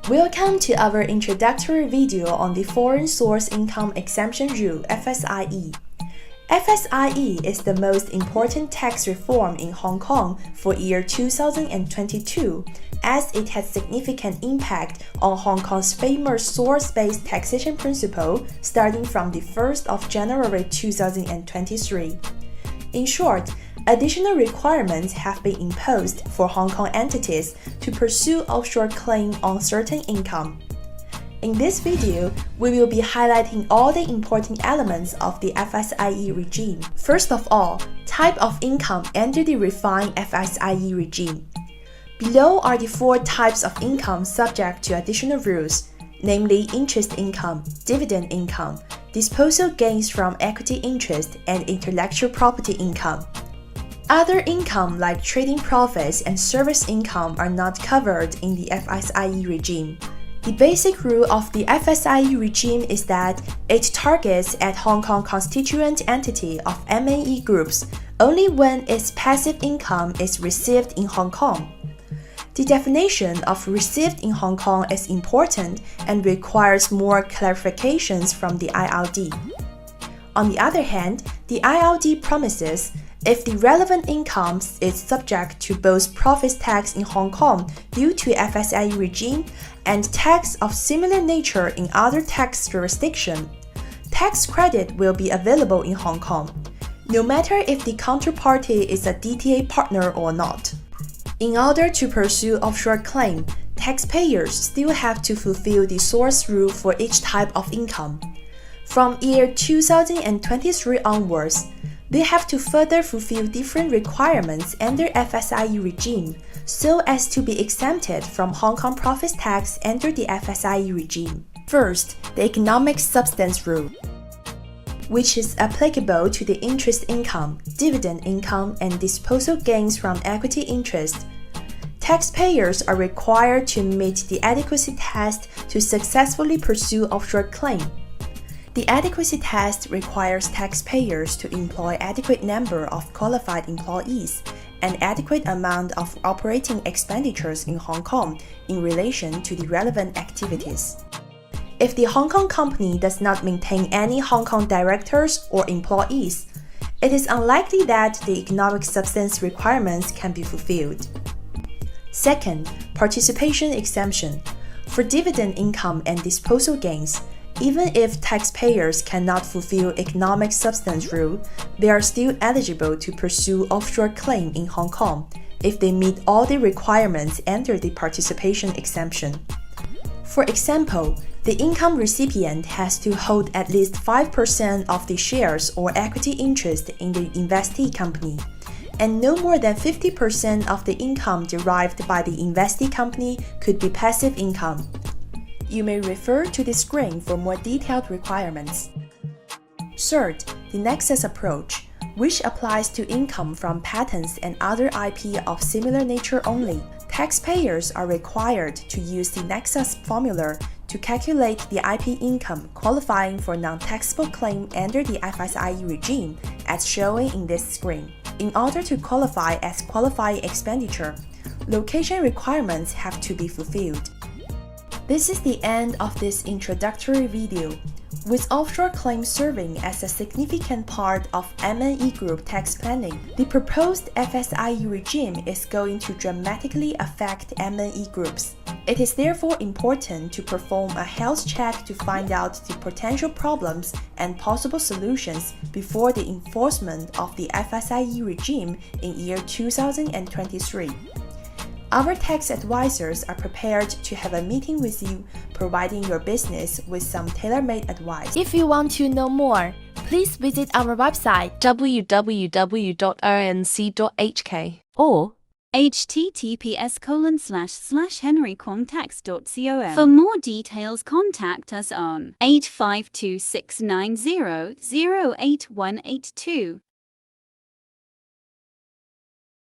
Welcome to our introductory video on the Foreign Source Income Exemption Rule (FSIE). FSIE is the most important tax reform in Hong Kong for year 2022, as it has significant impact on Hong Kong's famous source-based taxation principle starting from the 1st of January 2023. In short, additional requirements have been imposed for Hong Kong entities to pursue offshore claim on certain income. In this video, we will be highlighting all the important elements of the FSIE regime. First of all, type of income under the refined FSIE regime. Below are the four types of income subject to additional rules, namely interest income, dividend income, disposal gains from equity interest, and intellectual property income. Other income like trading profits and service income are not covered in the FSIE regime. The basic rule of the FSIE regime is that it targets at Hong Kong constituent entity of MNE groups only when its passive income is received in Hong Kong. The definition of received in Hong Kong is important and requires more clarifications from the ILD. On the other hand, the ILD promises if the relevant income is subject to both profits tax in Hong Kong due to FSIE regime and tax of similar nature in other tax jurisdiction, tax credit will be available in Hong Kong, no matter if the counterparty is a DTA partner or not. In order to pursue offshore claim, taxpayers still have to fulfill the source rule for each type of income. From year 2023 onwards, they have to further fulfill different requirements under FSIE regime so as to be exempted from Hong Kong profits tax under the FSIE regime. First, the economic substance rule, which is applicable to the interest income, dividend income, and disposal gains from equity interest. Taxpayers are required to meet the adequacy test to successfully pursue offshore claim. The adequacy test requires taxpayers to employ adequate number of qualified employees and adequate amount of operating expenditures in Hong Kong in relation to the relevant activities. If the Hong Kong company does not maintain any Hong Kong directors or employees, it is unlikely that the economic substance requirements can be fulfilled. Second, participation exemption. For dividend income and disposal gains, even if taxpayers cannot fulfill economic substance rule, they are still eligible to pursue offshore claim in Hong Kong if they meet all the requirements under the participation exemption. For example, the income recipient has to hold at least 5% of the shares or equity interest in the investee company, and no more than 50% of the income derived by the investee company could be passive income. You may refer to the screen for more detailed requirements. Third, the nexus approach, which applies to income from patents and other IP of similar nature only. Taxpayers are required to use the nexus formula to calculate the IP income qualifying for non-taxable claim under the FSIE regime, as shown in this screen. In order to qualify as qualifying expenditure, location requirements have to be fulfilled. This is the end of this introductory video. With offshore claims serving as a significant part of MNE Group tax planning, the proposed FSIE regime is going to dramatically affect MNE groups. It is therefore important to perform a health check to find out the potential problems and possible solutions before the enforcement of the FSIE regime in year 2023. Our tax advisors are prepared to have a meeting with you, providing your business with some tailor-made advice. If you want to know more, please visit our website www.rnc.hk or https://henrykwongtax.com. For more details, contact us on 852690088182.